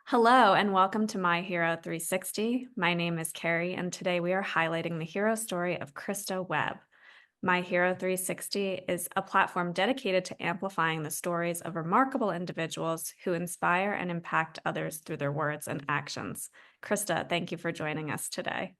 Hello and welcome to My Hero 360. My name is Kerri, and today we are highlighting the hero story of Krista Webb. My Hero 360 is a platform dedicated to amplifying the stories of remarkable individuals who inspire and impact others through their words and actions. Krista, thank you for joining us today.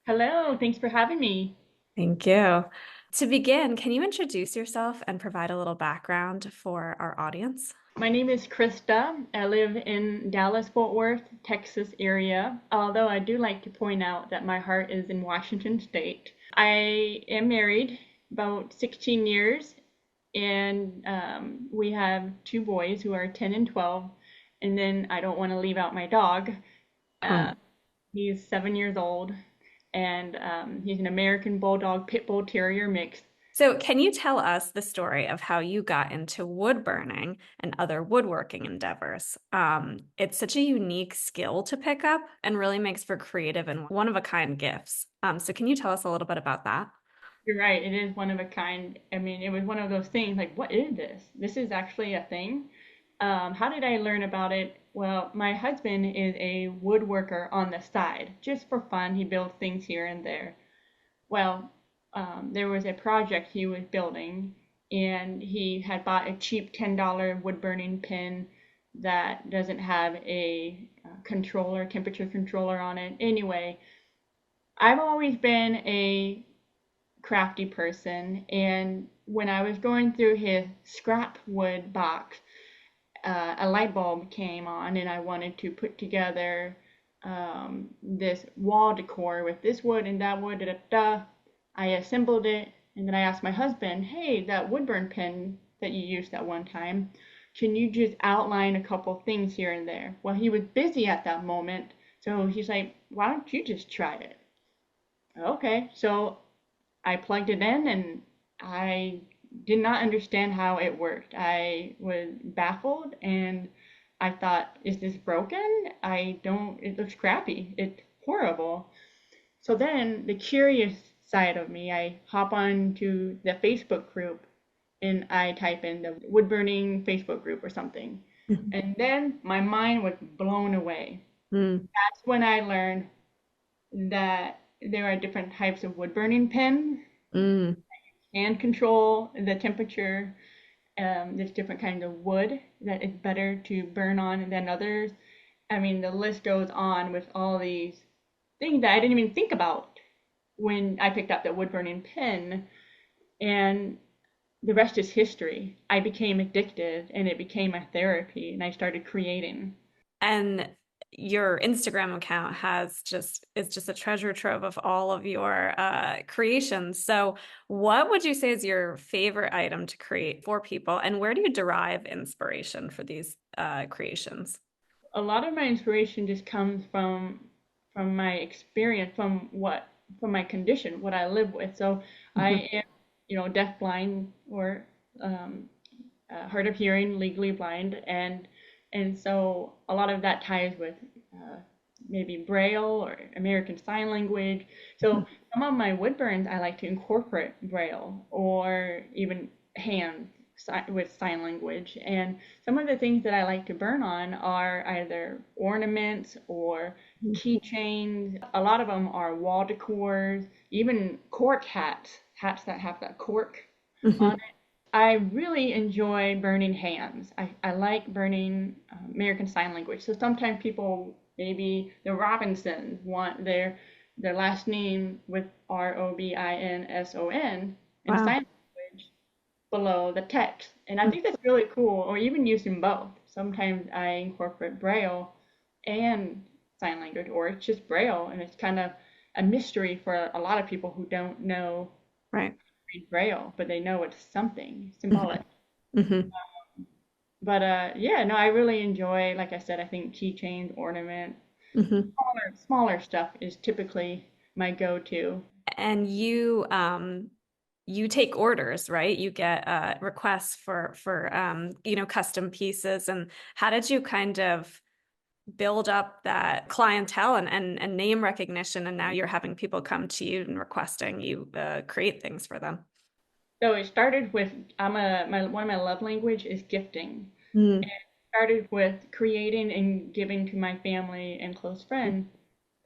Hello, thanks for having me. Thank you. To begin, can you introduce yourself and provide a little background for our audience? My name is Krista. I live in Dallas, Fort Worth, Texas area, although I do like to point out that my heart is in Washington State. I am married about 16 years, and we have two boys who are 10 and 12. And then I don't want to leave out my dog. Oh. Uh, he's 7 years old, and he's an American Bulldog Pit Bull Terrier mix. So, can you tell us the story of how you got into wood burning and other woodworking endeavors? It's such a unique skill to pick up and really makes for creative and one of a kind gifts. So, can you tell us a little bit about that? You're right, it is one of a kind. I mean, it was one of those things like, what is this? This is actually a thing. How did I learn about it? Well, my husband is a woodworker on the side, just for fun. He builds things here and there. Well, there was a project he was building, and he had bought a cheap $10 wood burning pin that doesn't have a controller, temperature controller on it. Anyway, I've always been a crafty person, and when I was going through his scrap wood box, a light bulb came on, and I wanted to put together this wall decor with this wood and that wood. Da, da, da. I assembled it, and then I asked my husband, "Hey, that wood burn pen that you used that one time, can you just outline a couple things here and there?" Well, he was busy at that moment, so he's like, "Why don't you just try it?" Okay, so I plugged it in, and I did not understand how it worked. I was baffled, and I thought, is this broken? I don't, it looks crappy. It's horrible. So then the curious side of me, I hop on to the Facebook group, and I type in the wood burning Facebook group or something. And then my mind was blown away. Mm, That's when I learned that there are different types of wood burning pens mm, and control the temperature. There's different kinds of wood that is better to burn on than others. I mean, the list goes on with all these things that I didn't even think about when I picked up the wood burning pen. And the rest is history. I became addicted, and it became my therapy, and I started creating. and your Instagram account has just is just a treasure trove of all of your creations. So, what would you say is your favorite item to create for people, and where do you derive inspiration for these creations? A lot of my inspiration just comes from my experience, from my condition, what I live with. So I am, deaf blind or hard of hearing, legally blind, and so a lot of that ties with uh, maybe Braille or American Sign Language. So some of my wood burns I like to incorporate Braille or even hand with sign language. And some of the things that I like to burn on are either ornaments or keychains. A lot of them are wall decors, even cork hats that have that cork on it. I really enjoy burning hands. I like burning American Sign Language. So sometimes people, maybe the Robinsons, want their last name with Robinson in Wow. sign language below the text. And I think that's really cool, or even using both. Sometimes I incorporate Braille and sign language, or it's just Braille, and it's kind of a mystery for a lot of people who don't know Right. read Braille, but they know it's something symbolic. Hmm. But yeah, no, I really enjoy, like I said, I think keychains, ornaments, Hmm. smaller stuff is typically my go-to. And you take orders, right? You get requests for custom pieces. And how did you kind of build up that clientele and name recognition? And now you're having people come to you and requesting you create things for them. So it started with, one of my love language is gifting. Mm. started with creating and giving to my family and close friends,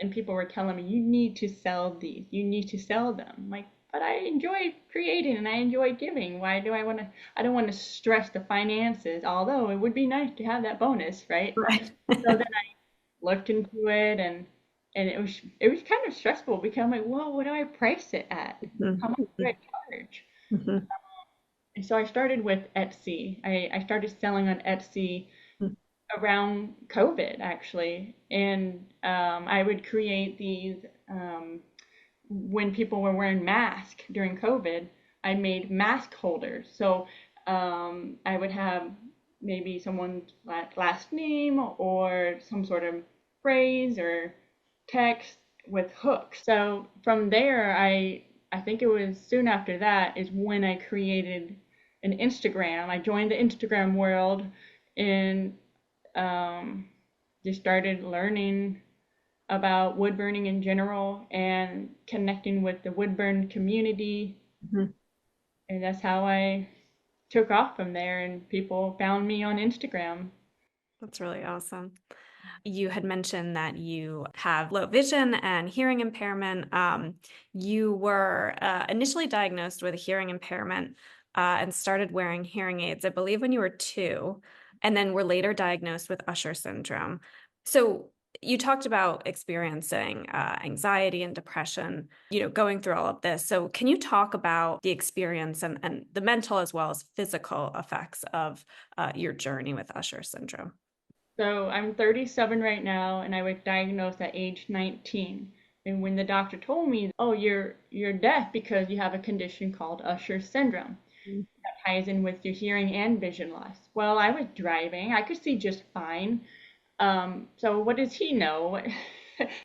and people were telling me, you need to sell these, you need to sell them. I'm like, but I enjoy creating and I enjoy giving. Why do I want to? I don't want to stress the finances, although it would be nice to have that bonus, right? Right. So then I looked into it, and it was kind of stressful because I'm like, whoa, what do I price it at? How much do I charge? Mhm. And so I started with Etsy. I started selling on Etsy around COVID actually, and I would create these when people were wearing masks during COVID. I made mask holders, so I would have maybe someone's last name or some sort of phrase or text with hooks. So from there, I think it was soon after that is when I created an Instagram. I joined the Instagram world and um, just started learning about wood burning in general and connecting with the wood burn community. Mhm. And that's how I took off from there, and people found me on Instagram. That's really awesome. You had mentioned that you have low vision and hearing impairment. You were initially diagnosed with a hearing impairment and started wearing hearing aids, I believe, when you were 2, and then were later diagnosed with Usher syndrome. So you talked about experiencing anxiety and depression, going through all of this. So can you talk about the experience and the mental as well as physical effects of your journey with Usher syndrome? So I'm 37 right now, and I was diagnosed at age 19. And when the doctor told me, "Oh, you're deaf because you have a condition called Usher syndrome that ties in with your hearing and vision loss." Well, I was driving; I could see just fine. So what does he know?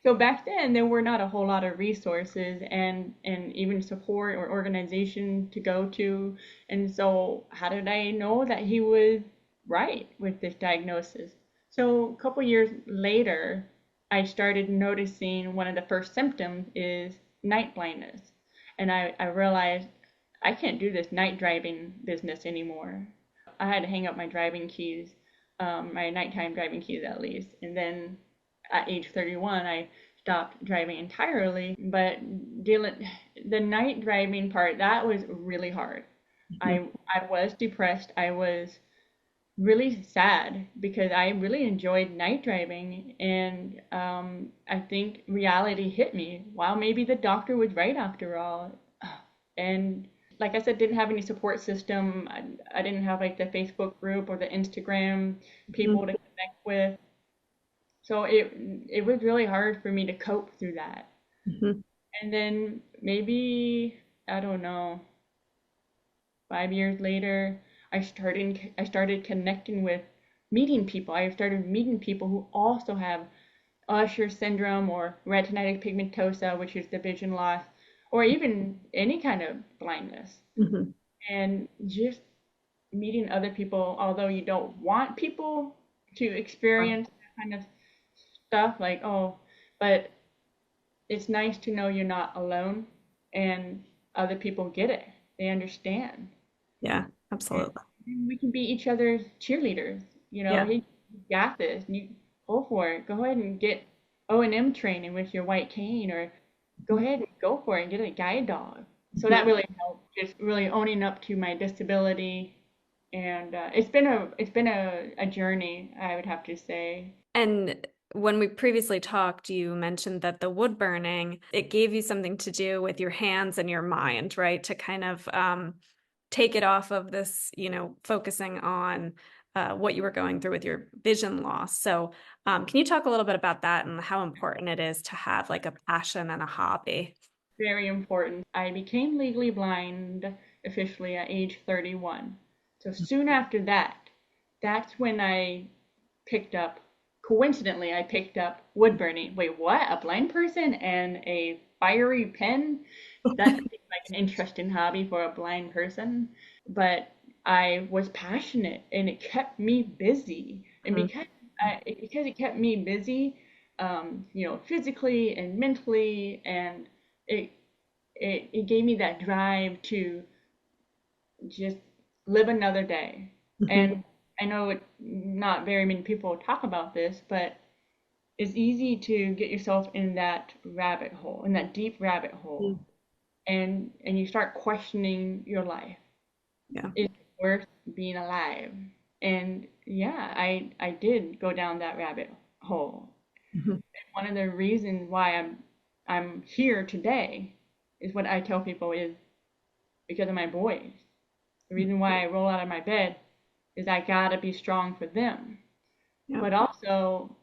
So back then there were not a whole lot of resources and even support or organization to go to. And so how did I know that he was right with this diagnosis? So a couple years later, I started noticing one of the first symptoms is night blindness. And I realized I can't do this night driving business anymore. I had to hang up my driving keys, my nighttime driving keys at least. And then at age 31, I stopped driving entirely. But dealing the night driving part, that was really hard. I was depressed. I was really sad because I really enjoyed night driving, and I think reality hit me. Wow, maybe the doctor was right after all. And like I said, didn't have any support system. I didn't have like the Facebook group or the Instagram people to connect with. So it was really hard for me to cope through that. Mhm. And then maybe, I don't know, 5 years later, I started connecting with meeting people. I started meeting people who also have Usher syndrome or retinitis pigmentosa, which is the vision loss, or even any kind of blindness. Mhm. And just meeting other people, although you don't want people to experience that kind of stuff, like, oh, but it's nice to know you're not alone and other people get it. They understand. Yeah, And absolutely. we can be each other's cheerleaders. Yeah. Hey, you got this. You go for it. Go ahead and get O&M training with your white cane, or go ahead and go for it and get a guide dog. So that Mhm. really helped, just really owning up to my disability. And it's been a journey, I would have to say. And when we previously talked, you mentioned that the wood burning, it gave you something to do with your hands and your mind, right? To kind of take it off of this, focusing on what you were going through with your vision loss. So, can you talk a little bit about that and how important it is to have like a passion and a hobby? Very important. I became legally blind officially at age 31. So soon after that, that's when I picked up, coincidentally, I picked up wood burning. Wait, what? A blind person and a fiery pen? That seems like an interesting hobby for a blind person. But I was passionate and it kept me busy. And Mhm. because it kept me busy, physically and mentally, and it, it gave me that drive to just live another day. Mhm. And I know not very many people talk about this, but it's easy to get yourself in that rabbit hole, in that deep rabbit hole, Mm. and you start questioning your life. Yeah. Is it worth being alive? And yeah, I did go down that rabbit hole. Mhm. One of the reasons why I'm here today is what I tell people is because of my boys. The reason why I roll out of my bed is I gotta be strong for them. Yeah. But also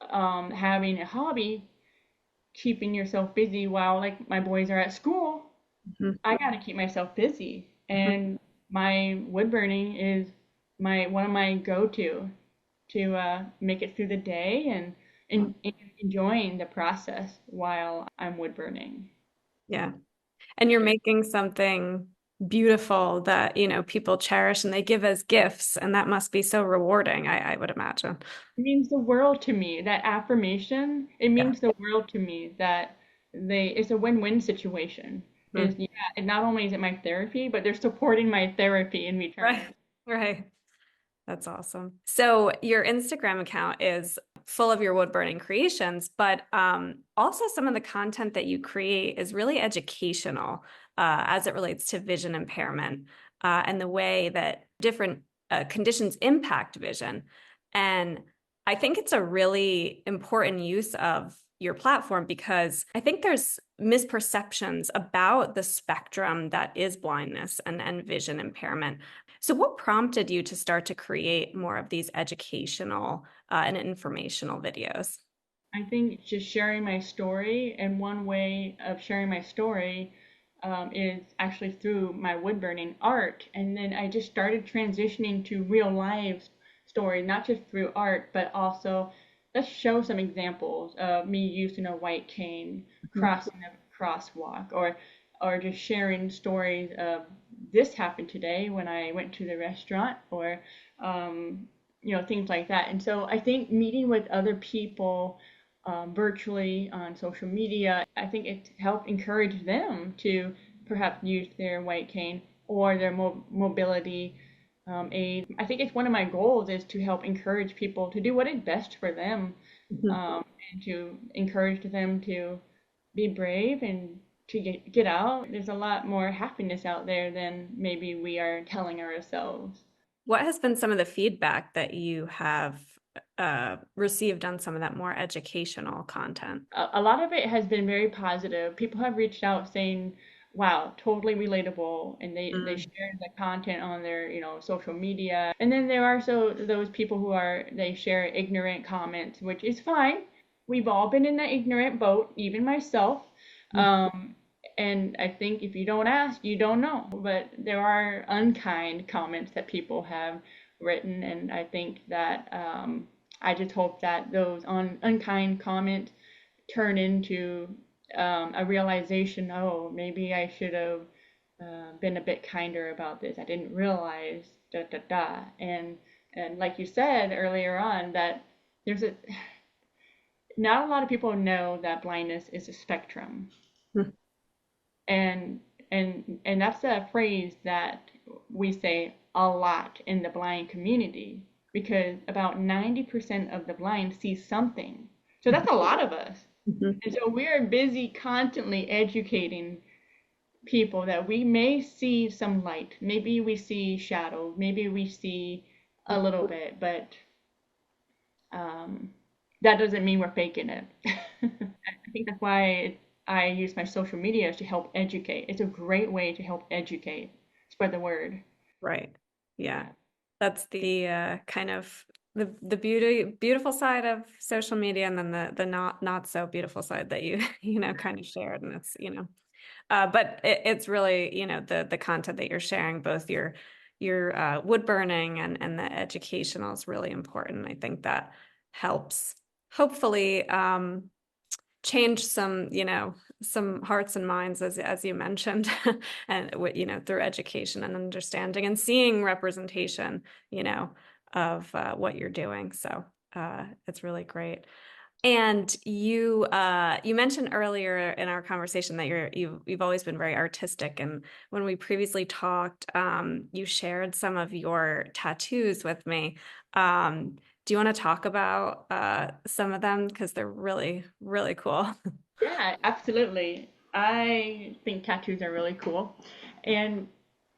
having a hobby, keeping yourself busy while like my boys are at school, Mhm. I gotta keep myself busy. Mhm. And my wood burning is my one of my go-to to make it through the day and enjoying the process while I'm wood burning. Yeah. And you're making something beautiful that, people cherish and they give as gifts, and that must be so rewarding, I would imagine. It means the world to me. That affirmation, it Yeah. means the world to me that it's a win-win situation. Mm. Is yeah, and not only is it my therapy, but they're supporting my therapy in Right. return. Right. That's awesome. So your Instagram account is full of your wood burning creations, but also some of the content that you create is really educational as it relates to vision impairment and the way that different conditions impact vision. And I think it's a really important use of your platform because I think there's misperceptions about the spectrum that is blindness and vision impairment. So, what prompted you to start to create more of these educational and informational videos? I think just sharing my story, and one way of sharing my story is actually through my wood burning art. And then I just started transitioning to real life stories, not just through art, but also let's show some examples of me using a white cane, Mhm. crossing a crosswalk, or just sharing stories of this happened today when I went to the restaurant, or things like that. And so I think meeting with other people virtually on social media, I think it helped encourage them to perhaps use their white cane or their mobility aid. I think it's one of my goals is to help encourage people to do what is best for them, Mhm. and to encourage them to be brave and to get out. There's a lot more happiness out there than maybe we are telling ourselves. What has been some of the feedback that you have received on some of that more educational content? A lot of it has been very positive. People have reached out saying, "Wow, totally relatable," and they Mm. share the content on their social media. And then there are so those people who are they share ignorant comments, which is fine. We've all been in that ignorant boat, even myself. Um, and I think if you don't ask, you don't know. But there are unkind comments that people have written, and I think that I just hope that those unkind comments turn into a realization. Oh, maybe I should have been a bit kinder about this. I didn't realize da da da. And like you said earlier on, that there's a not a lot of people know that blindness is a spectrum, Mhm. and and that's a phrase that we say a lot in the blind community because about 90% of the blind see something. So that's a lot of us. Mhm. And so we are busy constantly educating people that we may see some light, maybe we see shadow, maybe we see a little bit, but um, that doesn't mean we're faking it. I think that's why I use my social media to help educate. It's a great way to help educate, spread the word. Right. Yeah. Yeah. That's the kind of the beautiful side of social media, and then the not so beautiful side that you kind of shared. And it's but it's really the content that you're sharing, both your wood burning and the educational, is really important. I think that helps hopefully change some hearts and minds, as you mentioned, and through education and understanding and seeing representation of what you're doing. So it's really great. And you mentioned earlier in our conversation that you've always been very artistic. And when we previously talked, you shared some of your tattoos with me. Do you want to talk about some of them? Because they're really, really cool. Yeah, absolutely. I think tattoos are really cool. And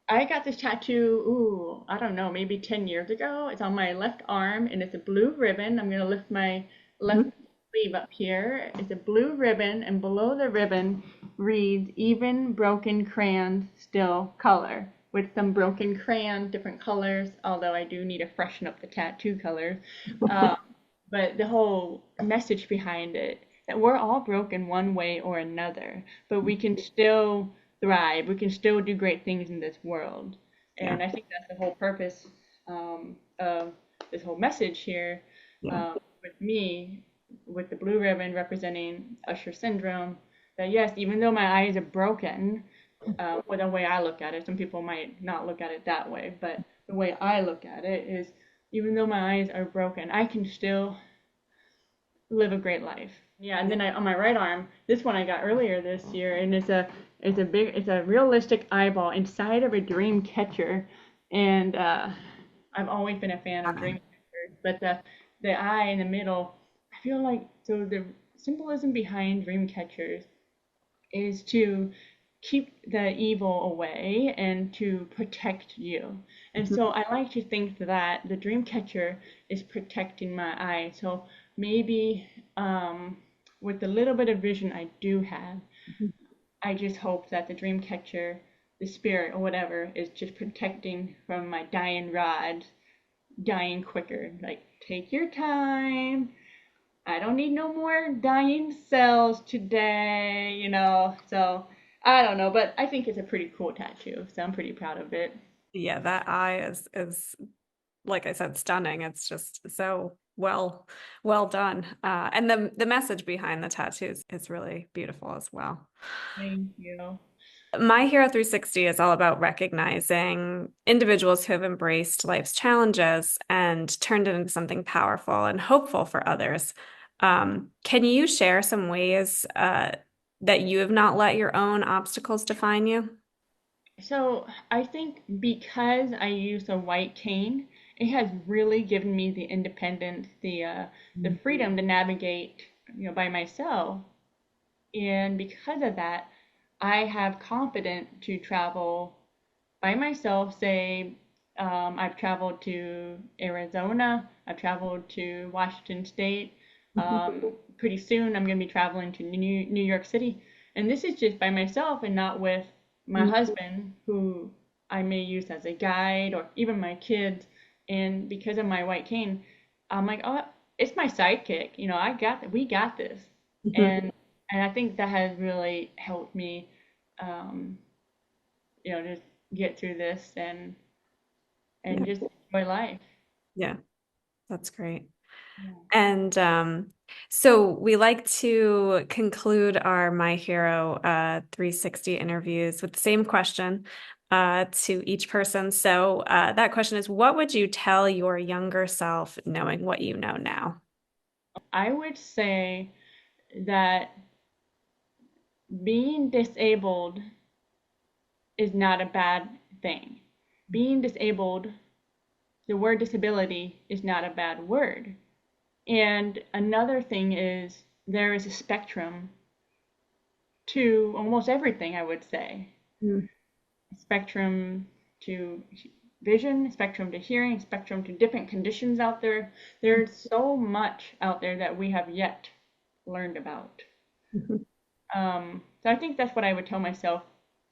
I got this tattoo, ooh, I don't know, maybe 10 years ago. It's on my left arm and it's a blue ribbon. I'm going to lift my left sleeve up here. It's a blue ribbon, and below the ribbon reads even broken crayons still color, with some broken crayon, different colors, although I do need to freshen up the tattoo colors. Um, but the whole message behind it, that we're all broken one way or another, but we can still thrive. We can still do great things in this world. Yeah. And I think that's the whole purpose of this whole message here, Yeah. with me, with the blue ribbon representing Usher syndrome. That yes, even though my eyes are broken, or the way I look at it, some people might not look at it that way, but the way I look at it is, even though my eyes are broken, I can still live a great life. Yeah, and then on my right arm, this one I got earlier this year, and it's a realistic eyeball inside of a dream catcher, and I've always been a fan of dream catchers, but the eye in the middle, I feel like, so the symbolism behind dream catchers is to keep the evil away and to protect you. And so I like to think that the dream catcher is protecting my eye. So maybe with the little bit of vision I do have, I just hope that the dream catcher, the spirit or whatever, is just protecting from my dying rods, dying quicker. Like, take your time. I don't need no more dying cells today, you know. So I don't know, but I think it's a pretty cool tattoo, so I'm pretty proud of it. Yeah, that eye is like I said, stunning. It's just so well done. And the message behind the tattoos is really beautiful as well. Thank you. My Hero 360 is all about recognizing individuals who have embraced life's challenges and turned it into something powerful and hopeful for others. Can you share some ways that you have not let your own obstacles define you? So I think because I use a white cane, it has really given me the independence, the freedom to navigate, you know, by myself. And because of that, I have confidence to travel by myself. Say, I've traveled to Arizona, I've traveled to Washington State. Pretty soon, I'm going to be traveling to New York City. And this is just by myself and not with my husband, who I may use as a guide, or even my kids. And because of my white cane, I'm like, oh, it's my sidekick. You know, we got this. And I think that has really helped me, um, you know, just get through this and Yeah, just enjoy life. yeah, that's great. Yeah. And so we like to conclude our My Hero 360 interviews with the same question to each person. So that question is, what would you tell your younger self knowing what you know now? I would say that being disabled is not a bad thing. Being disabled, the word disability is not a bad word. And another thing is, there is a spectrum to almost everything, I would say. Mm. Spectrum to vision, spectrum to hearing, spectrum to different conditions out there. There's so much out there that we have yet learned about. So I think that's what I would tell myself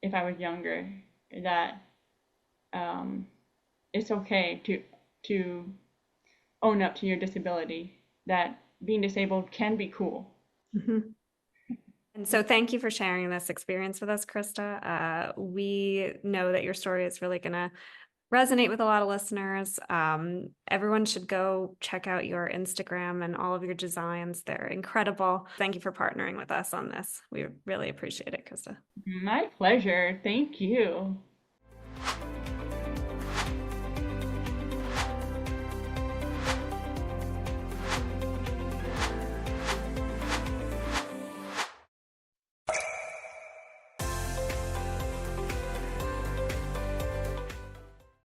if I was younger, that um, it's okay to own up to your disability, that being disabled can be cool. Mhm. And so thank you for sharing this experience with us, Krista. We know that your story is really going to resonate with a lot of listeners. Everyone should go check out your Instagram and all of your designs. They're incredible. Thank you for partnering with us on this. We really appreciate it, Krista. My pleasure. Thank you.